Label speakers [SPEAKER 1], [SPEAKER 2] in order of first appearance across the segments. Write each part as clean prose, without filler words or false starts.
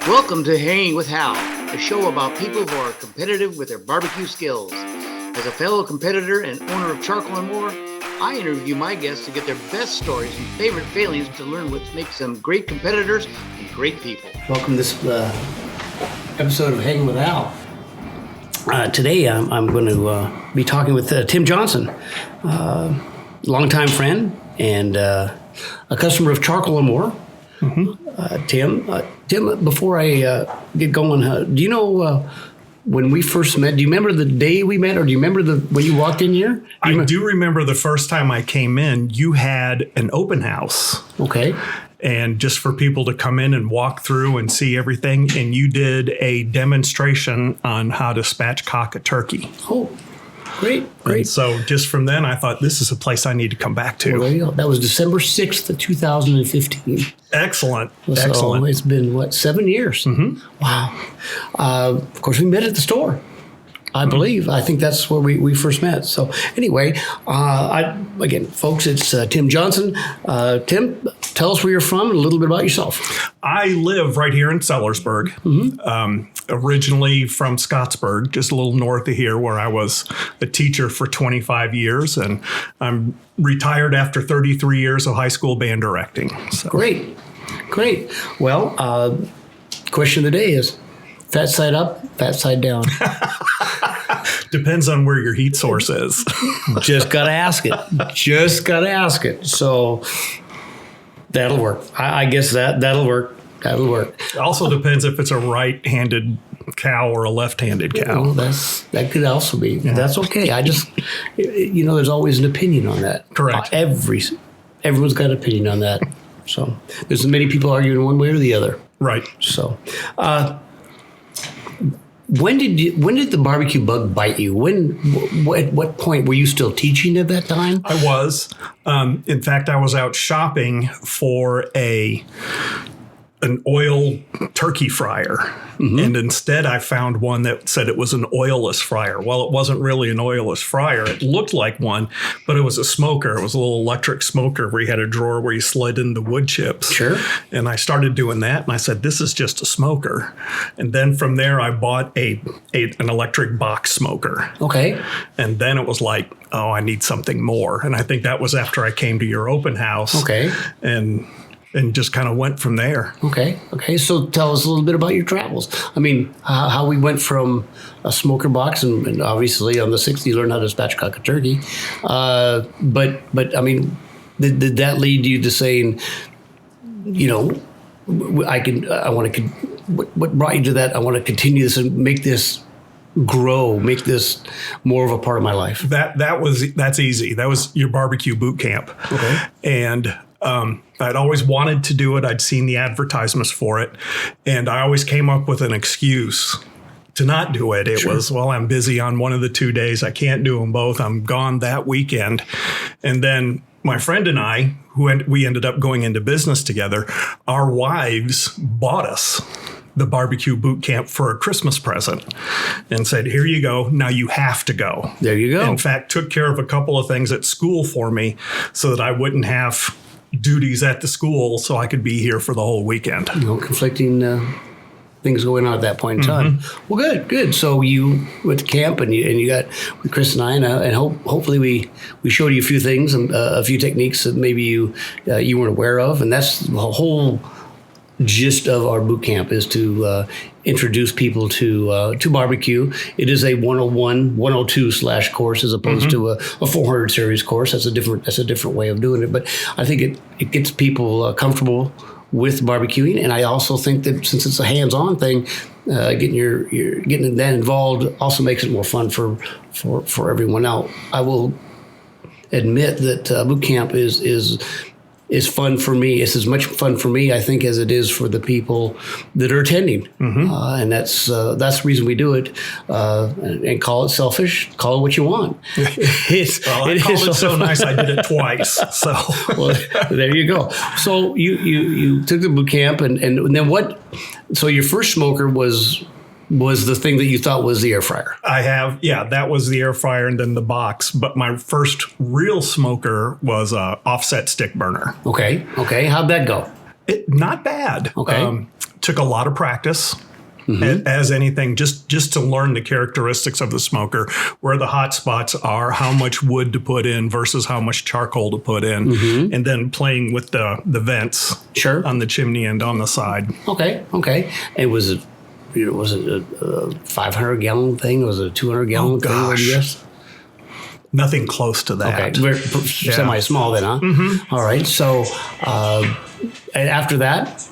[SPEAKER 1] Welcome to Hangin With Hal, a show about people who are competitive with their barbecue skills. As a fellow competitor and owner of Charcoal and More, I interview my guests to get their best stories and favorite failings to learn what makes them great competitors and great people.
[SPEAKER 2] Welcome to this episode of Hangin With Hal. Today I'm going to be talking with Tim Johnston, longtime friend and a customer of Charcoal and More. Mm-hmm. Tim, before I get going, do you know when we first met? Do you remember the day we met, or do you remember when you walked in here?
[SPEAKER 3] I do remember the first time I came in. You had an open house.
[SPEAKER 2] Okay.
[SPEAKER 3] And just for people to come in and walk through and see everything. And you did a demonstration on how to spatchcock a turkey.
[SPEAKER 2] Oh, great.
[SPEAKER 3] And so just from then, I thought, this is a place I need to come back to.
[SPEAKER 2] Well, there you go. That was December 6th of 2015.
[SPEAKER 3] Excellent.
[SPEAKER 2] So
[SPEAKER 3] Excellent.
[SPEAKER 2] It's been, 7 years?
[SPEAKER 3] Mm-hmm.
[SPEAKER 2] Wow. Of course, we met at the store. I believe. I think that's where we first met. So anyway, again, folks, it's Tim Johnston. Tim, tell us where you're from and a little bit about yourself.
[SPEAKER 3] I live right here in Sellersburg, originally from Scottsburg, just a little north of here, where I was a teacher for 25 years. And I'm retired after 33 years of high school band directing. So.
[SPEAKER 2] Great. Well, question of the day is, fat side up, fat side down.
[SPEAKER 3] Depends on where your heat source is.
[SPEAKER 2] Just got to ask it. So that'll work. I guess that'll work.
[SPEAKER 3] It also depends if it's a right-handed cow or a left-handed cow.
[SPEAKER 2] Well, that could also be. Yeah. That's okay. I just, there's always an opinion on that.
[SPEAKER 3] Correct.
[SPEAKER 2] Everyone's got an opinion on that. So there's many people arguing one way or the other.
[SPEAKER 3] Right.
[SPEAKER 2] So, when did the barbecue bug bite you? At what point were you still teaching at that time?
[SPEAKER 3] I was. In fact, I was out shopping for an oil turkey fryer. Mm-hmm. And instead I found one that said it was an oilless fryer. Well, it wasn't really an oilless fryer. It looked like one, but it was a smoker. It was a little electric smoker where you had a drawer where you slid in the wood chips.
[SPEAKER 2] Sure.
[SPEAKER 3] And I started doing that, and I said, this is just a smoker. And then from there, I bought an electric box smoker.
[SPEAKER 2] Okay. And
[SPEAKER 3] then it was like, oh, I need something more. And I think that was after I came to your open house.
[SPEAKER 2] Okay.
[SPEAKER 3] And just kind of went from there.
[SPEAKER 2] Okay. So tell us a little bit about your travels. I mean, how we went from a smoker box, and obviously on the 6th you learned how to spatchcock a turkey. But I mean, did that lead you to saying, what brought you to that? I want to continue this and make this grow, make this more of a part of my life.
[SPEAKER 3] That's easy. That was your BBQ Bootcamp. Okay. And I'd always wanted to do it. I'd seen the advertisements for it. And I always came up with an excuse to not do it. It was, well, I'm busy on one of the 2 days. I can't do them both. I'm gone that weekend. And then my friend and I, we ended up going into business together, our wives bought us the BBQ Bootcamp for a Christmas present and said, here you go. Now you have to go.
[SPEAKER 2] There you go.
[SPEAKER 3] In fact, took care of a couple of things at school for me so that I wouldn't have duties at the school, so I could be here for the whole weekend.
[SPEAKER 2] Conflicting things going on at that point in time. Mm-hmm. Well, good. So you went to camp and you got with Chris and I, and hopefully we showed you a few things and a few techniques that maybe you weren't aware of, and that's the whole gist of our boot camp, is to introduce people to barbecue. It is a 101, 102 / course as opposed to a 400 series course. That's a different way of doing it. But I think it gets people comfortable with barbecuing, and I also think that since it's a hands-on thing, getting that involved also makes it more fun for everyone else. I will admit that boot camp is fun for me. It's as much fun for me, I think, as it is for the people that are attending. Mm-hmm. And that's the reason we do it. And call it selfish, call it what you want.
[SPEAKER 3] I called it so nice I did it twice. So
[SPEAKER 2] well, there you go. So you took the boot camp, and then what? So your first smoker was the thing that you thought was the air fryer.
[SPEAKER 3] That was the air fryer and then the box. But my first real smoker was a offset stick burner.
[SPEAKER 2] Okay. How'd that go?
[SPEAKER 3] Not bad.
[SPEAKER 2] Okay.
[SPEAKER 3] Took a lot of practice. As anything, just to learn the characteristics of the smoker, where the hot spots are, how much wood to put in versus how much charcoal to put in, and then playing with the vents on the chimney and on the side.
[SPEAKER 2] Okay. And was it a 500 gallon thing? Was it a 200 gallon thing? What do you guess?
[SPEAKER 3] Nothing close to that.
[SPEAKER 2] Okay, semi small then, huh? All right. So, and after that.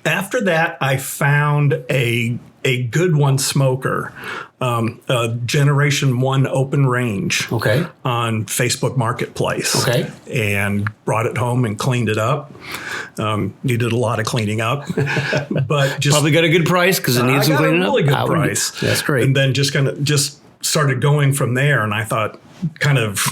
[SPEAKER 3] After that, I found a good one smoker, a Generation 1 open range on Facebook Marketplace. And brought it home and cleaned it up. Needed a lot of cleaning up. But just
[SPEAKER 2] probably got a good price because it needs some cleaning up.
[SPEAKER 3] Really good price.
[SPEAKER 2] That's great.
[SPEAKER 3] And then just started going from there. And I thought kind of,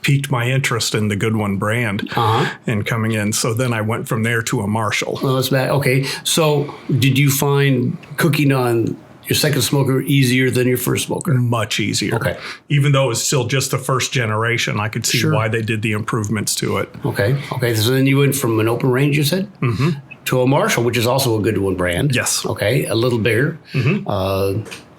[SPEAKER 3] piqued my interest in the Good One brand and coming in. So then I went from there to a Marshall.
[SPEAKER 2] Well, that's bad. Okay. So did you find cooking on your second smoker easier than your first smoker?
[SPEAKER 3] Much easier.
[SPEAKER 2] Okay.
[SPEAKER 3] Even though it's still just the first generation, I could see why they did the improvements to it.
[SPEAKER 2] Okay. So then you went from an open range, you said, to a Marshall, which is also a Good One brand.
[SPEAKER 3] Yes.
[SPEAKER 2] Okay. A little bigger.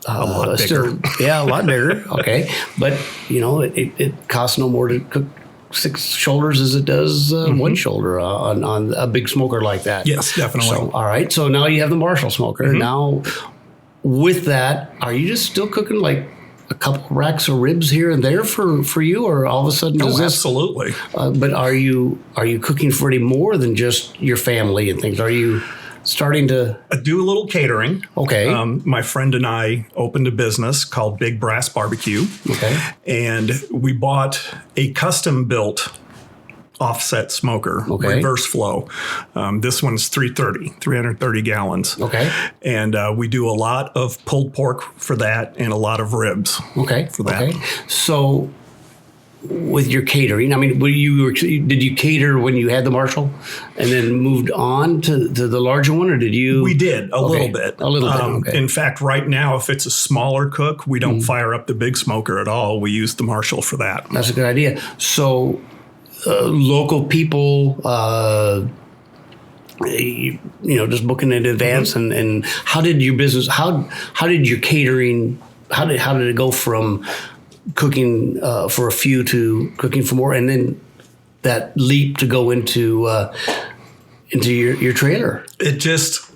[SPEAKER 3] A lot bigger.
[SPEAKER 2] A lot bigger. Okay. But, it costs no more to cook 6 shoulders as it does 1 shoulder on a big smoker like that.
[SPEAKER 3] Yes, definitely.
[SPEAKER 2] So, all right. So now you have the Marshall smoker. Now, with that, are you just still cooking like a couple racks of ribs here and there for you, or all of a sudden does this?
[SPEAKER 3] Absolutely.
[SPEAKER 2] But are you cooking for any more than just your family and things? Are you starting to
[SPEAKER 3] do a little catering?
[SPEAKER 2] Okay.
[SPEAKER 3] My friend and I opened a business called Big Brass Barbecue. Okay. And we bought a custom built offset smoker, reverse flow. This one's 330 gallons.
[SPEAKER 2] Okay.
[SPEAKER 3] And we do a lot of pulled pork for that and a lot of ribs. For that.
[SPEAKER 2] Okay. So with your catering, I mean, did you cater when you had the Marshall and then moved on to the larger one, or did you?
[SPEAKER 3] We did a little bit.
[SPEAKER 2] A little bit. Okay.
[SPEAKER 3] In fact, right now, if it's a smaller cook, we don't fire up the big smoker at all. We use the Marshall for that.
[SPEAKER 2] That's a good idea. So local people, just booking in advance, and how did your business? How did your catering? How did it go from cooking for a few to cooking for more, and then that leap to go into your trailer?
[SPEAKER 3] It just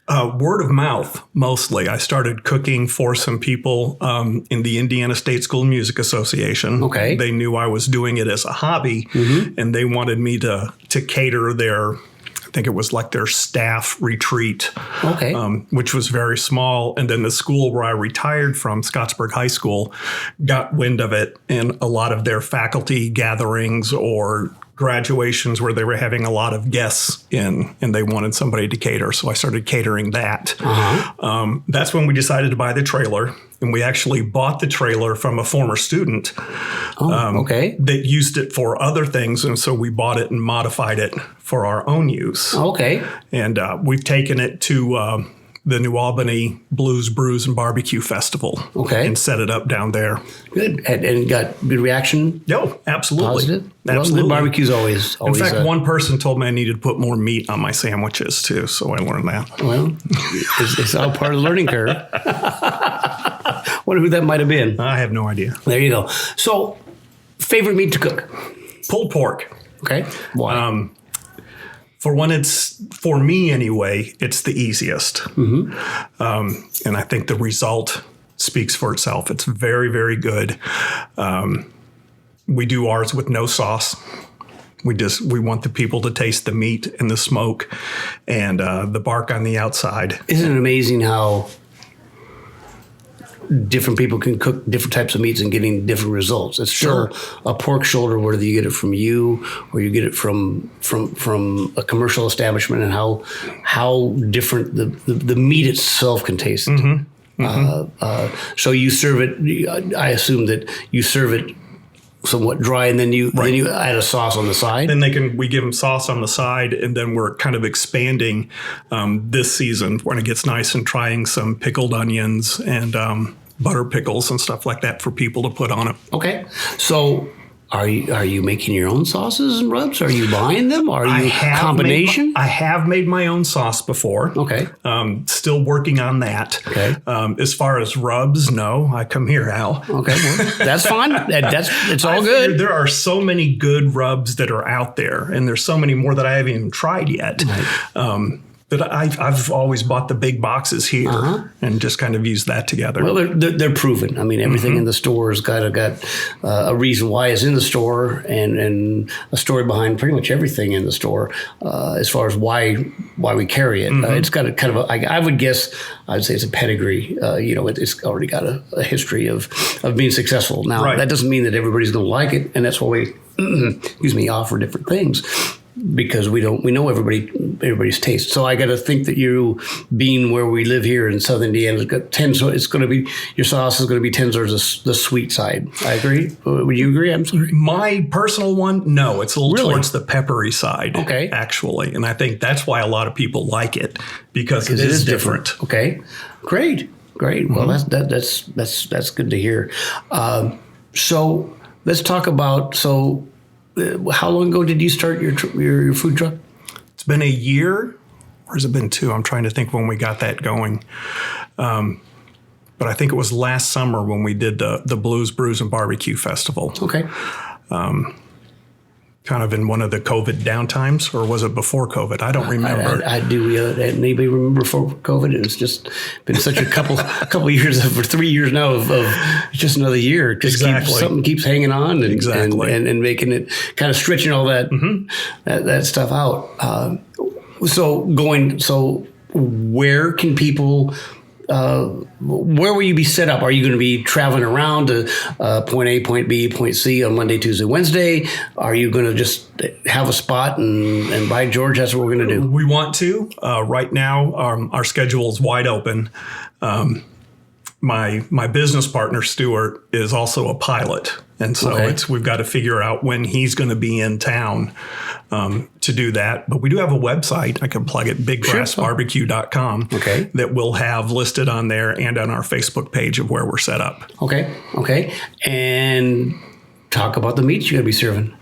[SPEAKER 3] word of mouth mostly. I started cooking for some people in the Indiana State School Music Association.
[SPEAKER 2] Okay,
[SPEAKER 3] they knew I was doing it as a hobby, and they wanted me to cater their. I think it was like their staff retreat, which was very small. And then the school where I retired from, Scottsburg High School, got wind of it, and a lot of their faculty gatherings or graduations where they were having a lot of guests in, and they wanted somebody to cater. So I started catering that. That's when we decided to buy the trailer. And we actually bought the trailer from a former student that used it for other things. And so we bought it and modified it for our own use.
[SPEAKER 2] Okay.
[SPEAKER 3] And we've taken it to the New Albany Blues, Brews, and Barbecue Festival. And set it up down there.
[SPEAKER 2] Good. And got good reaction?
[SPEAKER 3] No, absolutely.
[SPEAKER 2] Positive?
[SPEAKER 3] Absolutely.
[SPEAKER 2] Well, barbecue's always
[SPEAKER 3] in fact, one person told me I needed to put more meat on my sandwiches, too. So I learned that.
[SPEAKER 2] Well, it's all part of the learning curve. Wonder who that might have been.
[SPEAKER 3] I have no idea.
[SPEAKER 2] There you go. So, favorite meat to cook?
[SPEAKER 3] Pulled pork.
[SPEAKER 2] Okay. Why?
[SPEAKER 3] For me anyway, it's the easiest. And I think the result speaks for itself. It's very, very good. We do ours with no sauce. We want the people to taste the meat and the smoke and the bark on the outside.
[SPEAKER 2] Isn't it amazing how different people can cook different types of meats and getting different results? It's still a pork shoulder, whether you get it from you or you get it from a commercial establishment, and how different the meat itself can taste. So you serve it. I assume that you serve it somewhat dry, and then you add a sauce on the side.
[SPEAKER 3] Then we give them sauce on the side, and then we're kind of expanding this season when it gets nice and trying some pickled onions and butter pickles and stuff like that for people to put on it.
[SPEAKER 2] Okay, so Are you making your own sauces and rubs? Are you buying them? Are you combination?
[SPEAKER 3] I have made my own sauce before.
[SPEAKER 2] Okay.
[SPEAKER 3] Still working on that.
[SPEAKER 2] Okay.
[SPEAKER 3] As far as rubs, no. I come here, Al.
[SPEAKER 2] Okay. Well, that's fine. It's all good.
[SPEAKER 3] There are so many good rubs that are out there, and there's so many more that I haven't even tried yet. Right. But I've always bought the big boxes here and just kind of used that together.
[SPEAKER 2] Well, they're proven. I mean, everything in the store has got a reason why it's in the store and a story behind pretty much everything in the store as far as why we carry it. It's got a kind of I would guess I'd say it's a pedigree. It's already got a history of being successful. Now that doesn't mean that everybody's going to like it, and that's why we offer different things. Because we know everybody's taste. So I got to think that you, being where we live here in Southern Indiana, it's going to be your sauce is going to be 10 towards the sweet side. I agree. Would you agree? I'm sorry.
[SPEAKER 3] My personal one, no, it's a little towards the peppery side.
[SPEAKER 2] Okay,
[SPEAKER 3] actually, and I think that's why a lot of people like it because it is different.
[SPEAKER 2] Okay, great. Well, that's good to hear. So let's talk about how long ago did you start your food truck?
[SPEAKER 3] It's been a year, or has it been 2? I'm trying to think when we got that going. But I think it was last summer when we did the Blues, Brews, and Barbecue Festival.
[SPEAKER 2] Okay.
[SPEAKER 3] Kind of in one of the COVID downtimes, or was it before COVID? I don't remember.
[SPEAKER 2] I do. Anybody remember before COVID? It's just been such a couple years for 3 years now of just another year. Just something keeps hanging on and making it kind of stretching all that stuff out. So where can people? Where will you be set up? Are you going to be traveling around to point A, point B, point C on Monday, Tuesday, Wednesday? Are you going to just have a spot and by George, that's what we're going to do?
[SPEAKER 3] We want to. Right now, our schedule is wide open. My business partner, Stuart, is also a pilot. And so we've got to figure out when he's going to be in town to do that. But we do have a website. I can plug it, bigbrassbarbecue.com, that we'll have listed on there and on our Facebook page of where we're set up.
[SPEAKER 2] Okay. And talk about the meats you're going to be serving.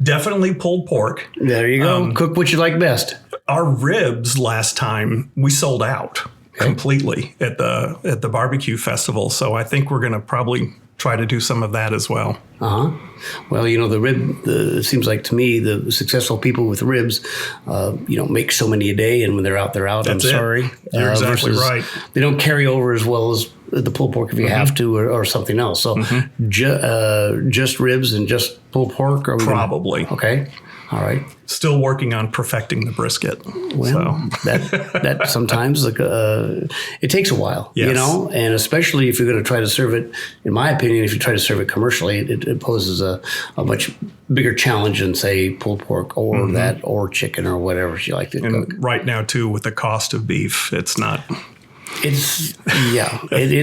[SPEAKER 3] Definitely pulled pork.
[SPEAKER 2] There you go. Cook what you like best.
[SPEAKER 3] Our ribs last time, we sold out completely at the barbecue festival. So I think we're going to probably try to do some of that as well.
[SPEAKER 2] Well, the rib, it seems like to me, the successful people with ribs, make so many a day, and when they're out,
[SPEAKER 3] That's
[SPEAKER 2] I'm sorry.
[SPEAKER 3] You're exactly right.
[SPEAKER 2] They don't carry over as well as the pulled pork if you have to, or something else. So just ribs and just pulled pork?
[SPEAKER 3] Probably.
[SPEAKER 2] Okay. All right.
[SPEAKER 3] Still working on perfecting the brisket.
[SPEAKER 2] Well, that sometimes it takes a while, and especially if you're going to try to serve it, in my opinion, if you try to serve it commercially, it poses a much bigger challenge than, say, pulled pork or chicken or whatever you like to cook.
[SPEAKER 3] Right now, too, with the cost of beef, it's not...
[SPEAKER 2] It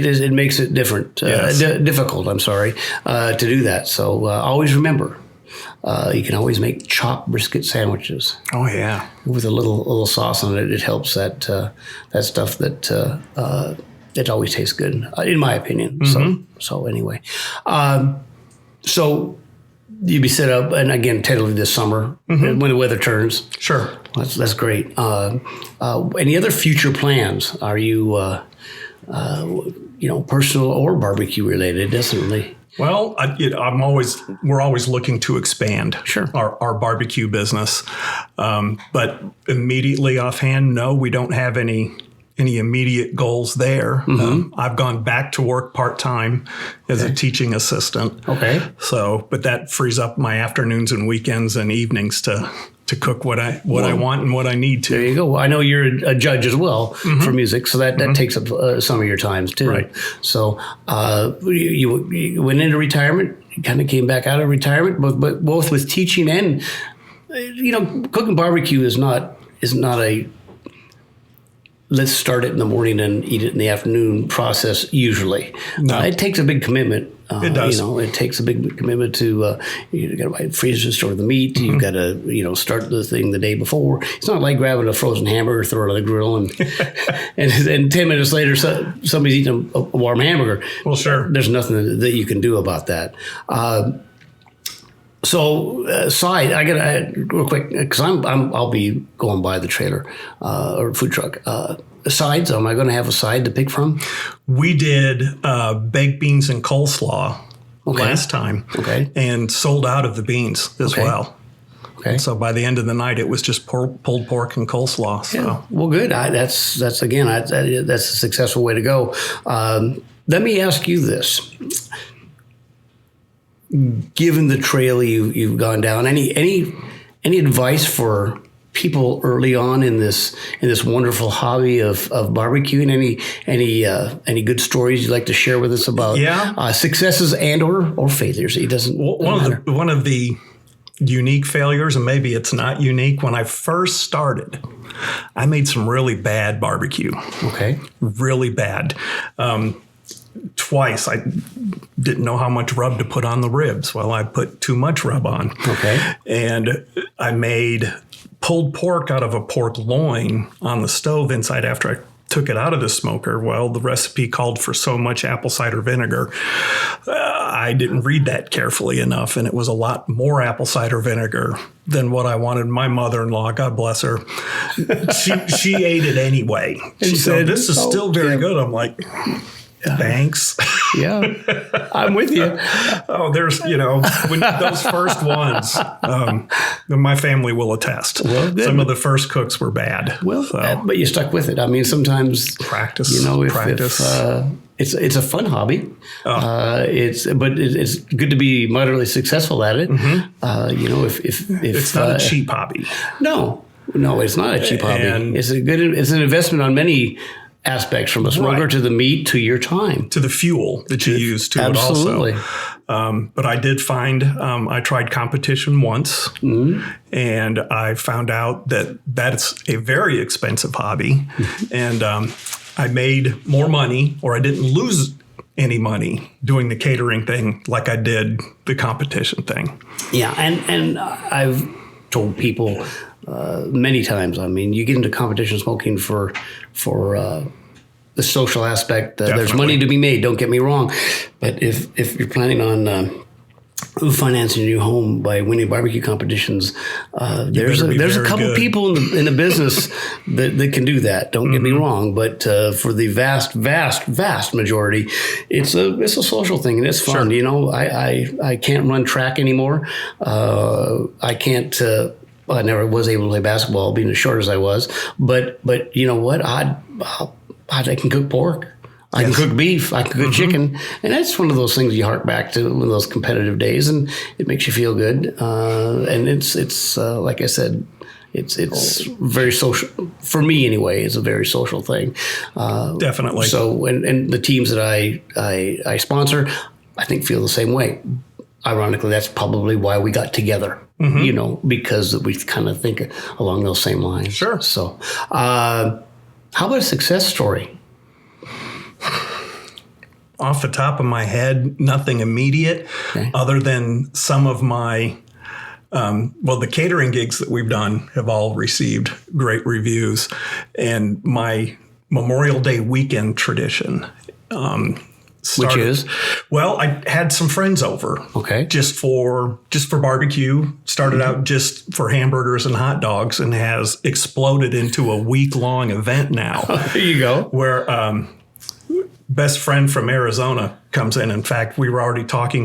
[SPEAKER 2] is. It makes it different, difficult. I'm sorry, to do that. So always remember, you can always make chopped brisket sandwiches.
[SPEAKER 3] Oh yeah,
[SPEAKER 2] with a little sauce on it. It helps that stuff that it always tastes good, in my opinion. So anyway, so you'd be set up, and again, tentatively this summer when the weather turns.
[SPEAKER 3] Sure.
[SPEAKER 2] That's great. Any other future plans? Are you, personal or barbecue related? Definitely.
[SPEAKER 3] Well, we're always looking to expand our barbecue business. But immediately offhand, no, we don't have any immediate goals there. I've gone back to work part-time as a teaching assistant. Okay. So, but that frees up my afternoons and weekends and evenings to cook what I want and what I need to.
[SPEAKER 2] There you go. Well, I know you're a judge as well for music, so that takes up some of your times too. Right. So you went into retirement, you kind of came back out of retirement, but both with teaching and cooking barbecue is not a let's start it in the morning and eat it in the afternoon process usually. No. It takes a big commitment.
[SPEAKER 3] It does.
[SPEAKER 2] It takes a big commitment to, you got to buy a freezer, store the meat. You've got to, start the thing the day before. It's not like grabbing a frozen hamburger, throw it on the grill, and and 10 minutes later, somebody's eating a warm hamburger.
[SPEAKER 3] Well, sure.
[SPEAKER 2] There's nothing that you can do about that. So side, I got real quick because I'll be going by the trailer or food truck. Sides, am I going to have a side to pick from?
[SPEAKER 3] We did baked beans and coleslaw last time, and sold out of the beans as well. Okay. So by the end of the night, it was just pulled pork and coleslaw. So.
[SPEAKER 2] Yeah. Well, good. That's a successful way to go. Let me ask you this. Given the trail you've gone down, any advice for people early on in this wonderful hobby of barbecuing? Any good stories you'd like to share with us about successes and or failures? It doesn't matter.
[SPEAKER 3] One of the unique failures, and maybe it's not unique, when I first started, I made some really bad barbecue.
[SPEAKER 2] Okay.
[SPEAKER 3] Really bad. Twice I didn't know how much rub to put on the ribs. Well, I put too much rub on.
[SPEAKER 2] Okay.
[SPEAKER 3] And I made pulled pork out of a pork loin on the stove inside after I took it out of the smoker. Well, the recipe called for so much apple cider vinegar. I didn't read that carefully enough, and it was a lot more apple cider vinegar than what I wanted. My mother-in-law, God bless her, she ate it anyway. She said, "This is still very good." I'm like, thanks.
[SPEAKER 2] Yeah, I'm with you.
[SPEAKER 3] Oh, there's, when those first ones, my family will attest.
[SPEAKER 2] Well,
[SPEAKER 3] some of the first cooks were bad.
[SPEAKER 2] Well, but you stuck with it. I mean, sometimes
[SPEAKER 3] practice.
[SPEAKER 2] If it's a fun hobby. It's good to be moderately successful at it.
[SPEAKER 3] Mm-hmm.
[SPEAKER 2] If
[SPEAKER 3] it's not a cheap hobby.
[SPEAKER 2] No, it's not a cheap hobby. It's an investment on many aspects, from a smoker to the meat to your time
[SPEAKER 3] to the fuel that you use to
[SPEAKER 2] absolutely.
[SPEAKER 3] It also. But I did find I tried competition once, and I found out that that's a very expensive hobby, and I made more money, or I didn't lose any money doing the catering thing like I did the competition thing.
[SPEAKER 2] Yeah, and I've told people many times. I mean, you get into competition smoking for the social aspect. There's money to be made. Don't get me wrong, but if you're planning on financing your home by winning barbecue competitions, there's a couple people in the business that can do that. Don't get me wrong, but for the vast majority, it's a social thing, and it's fun.
[SPEAKER 3] Sure.
[SPEAKER 2] I can't run track anymore. I can't. I never was able to play basketball, being as short as I was. But you know what? I can cook pork. I can cook beef. I can cook chicken. And that's one of those things you hark back to, one of those competitive days, and it makes you feel good. And it's like I said, it's very social for me anyway. It's a very social thing.
[SPEAKER 3] Definitely.
[SPEAKER 2] So and the teams that I sponsor, I think feel the same way. Ironically, that's probably why we got together. Because we kind of think along those same lines.
[SPEAKER 3] Sure.
[SPEAKER 2] So, how about a success story?
[SPEAKER 3] Off the top of my head, nothing immediate, other than some of my, the catering gigs that we've done have all received great reviews, and my Memorial Day weekend tradition.
[SPEAKER 2] Which is?
[SPEAKER 3] Well, I had some friends over.
[SPEAKER 2] Okay.
[SPEAKER 3] Just for barbecue. Started out just for hamburgers and hot dogs, and has exploded into a week-long event now.
[SPEAKER 2] There you go.
[SPEAKER 3] Where best friend from Arizona comes in. In fact, we were already talking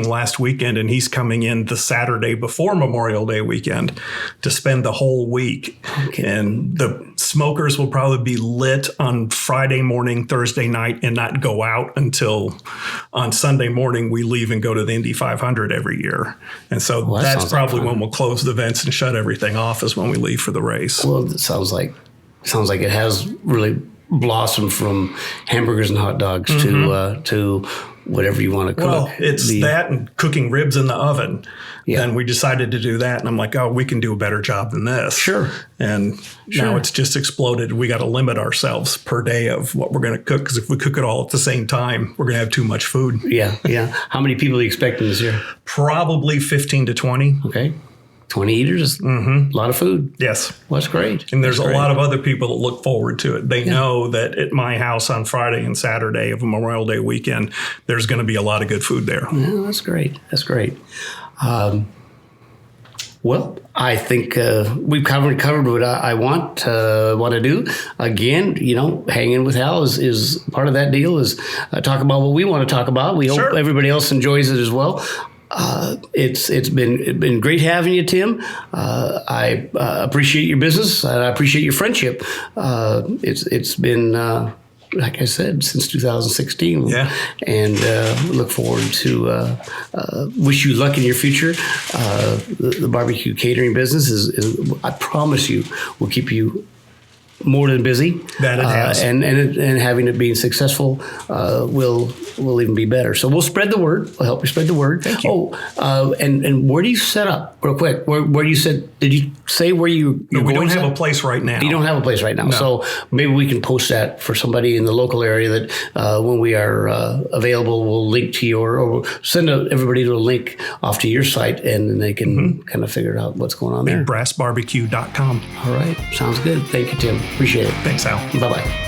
[SPEAKER 3] last weekend, and he's coming in the Saturday before Memorial Day weekend to spend the whole week. Okay. And the smokers will probably be lit on Friday morning, Thursday night, and not go out until on Sunday morning we leave and go to the Indy 500 every year. And so that's probably when we'll close the vents and shut everything off, is when we leave for the race.
[SPEAKER 2] Well, it sounds like it has really blossomed from hamburgers and hot dogs to whatever you want to cook.
[SPEAKER 3] Well, it's that and cooking ribs in the oven. Yeah. And we decided to do that. And I'm like, we can do a better job than this.
[SPEAKER 2] Sure.
[SPEAKER 3] And now it's just exploded. We got to limit ourselves per day of what we're going to cook, because if we cook it all at the same time, we're going to have too much food.
[SPEAKER 2] Yeah. How many people are you expecting this year?
[SPEAKER 3] Probably 15 to 20.
[SPEAKER 2] Okay. 20 eaters, a lot of food.
[SPEAKER 3] Yes.
[SPEAKER 2] Well, that's great.
[SPEAKER 3] And there's
[SPEAKER 2] That's
[SPEAKER 3] a
[SPEAKER 2] great.
[SPEAKER 3] lot of other people that look forward to it. They know that at my house on Friday and Saturday of Memorial Day weekend, there's going to be a lot of good food there.
[SPEAKER 2] Yeah, that's great. That's great. Well, I think we've covered what I want to do. Again, Hanging with Hal is part of that deal. Is talk about what we want to talk about. We hope everybody else enjoys it as well. It's been great having you, Tim. I appreciate your business and I appreciate your friendship. It's been like I said, since 2016.
[SPEAKER 3] Yeah.
[SPEAKER 2] And we look forward to wish you luck in your future. The barbecue catering business is I promise you, will keep you more than busy.
[SPEAKER 3] That it has.
[SPEAKER 2] And having it being successful will even be better. So we'll spread the word. We'll help you spread the word.
[SPEAKER 3] Thank you.
[SPEAKER 2] And where do you set up real quick? Where you said, did you say where you?
[SPEAKER 3] No, we don't have a place right now.
[SPEAKER 2] You don't have a place right now.
[SPEAKER 3] No.
[SPEAKER 2] So maybe we can post that for somebody in the local area that when we are available, we'll link to you or send everybody to a link off to your site and then they can kind of figure out what's going on there.
[SPEAKER 3] BigBrassBarbecue.com.
[SPEAKER 2] All right. Sounds good. Thank you, Tim. Appreciate it.
[SPEAKER 3] Thanks, Al.
[SPEAKER 2] Bye-bye.